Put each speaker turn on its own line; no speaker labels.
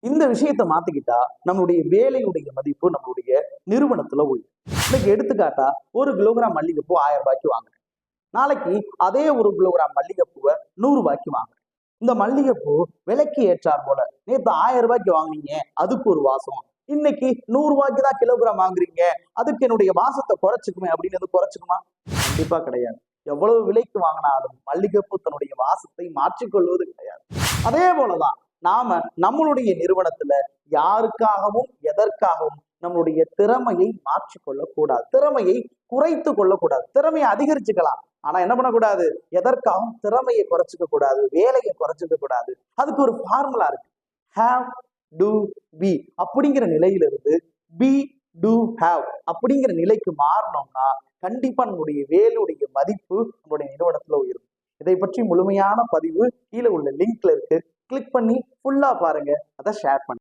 இந்த விஷயத்தை மாத்திக்கிட்டா நம்மளுடைய வேலையுடைய மதிப்பு நம்மளுடைய நிறுவனத்துல உயரும். இன்னைக்கு எடுத்துக்காட்டா 1 கிலோகிராம் மல்லிகைப்பூ 1000 ரூபாய்க்கு வாங்குறேன். நாளைக்கு அதே 1 கிலோகிராம் மல்லிகைப்பூவை 100 ரூபாய்க்கு வாங்குறேன். இந்த மல்லிகைப்பூ விலைக்கு ஏற்றார் போல நேற்று 1000 ரூபாய்க்கு வாங்குனீங்க, அதுக்கு ஒரு வாசம். இன்னைக்கு 100 ரூபாய்க்கு தான் கிலோகிராம் வாங்குறீங்க, அதுக்கு என்னுடைய வாசத்தை குறைச்சிக்குமே அப்படின்னு குறைச்சிக்குமா? கண்டிப்பா கிடையாது. எவ்வளவு விலைக்கு வாங்கினாலும் மல்லிகைப்பூ தன்னுடைய வாசத்தை மாற்றிக்கொள்வது கிடையாது. அதே போலதான் நாம நம்மளுடைய நிறுவனத்துல யாருக்காகவும் எதற்காகவும் நம்மளுடைய திறமையை மாற்றிக்கொள்ளக்கூடாது, திறமையை குறைத்து கொள்ளக்கூடாது. திறமையை அதிகரிச்சுக்கலாம், ஆனா என்ன பண்ணக்கூடாது, எதற்காகவும் திறமையை குறைச்சிக்க கூடாது, வேலையை குறைச்சிக்க கூடாது. அதுக்கு ஒரு ஃபார்முலா இருக்கு. ஹேவ் டு பி அப்படிங்கிற நிலையிலிருந்து பி டு ஹேவ் அப்படிங்கிற நிலைக்கு மாறணும்னா கண்டிப்பா நம்மளுடைய வேலையுடைய மதிப்பு நம்மளுடைய நிறுவனத்துல உயரும். இதை பற்றி முழுமையான பதிவு கீழே உள்ள லிங்க்ல இருக்கு, கிளிக் பண்ணி ஃபுல்லா பாருங்க, அதை ஷேர் பண்ணுங்க.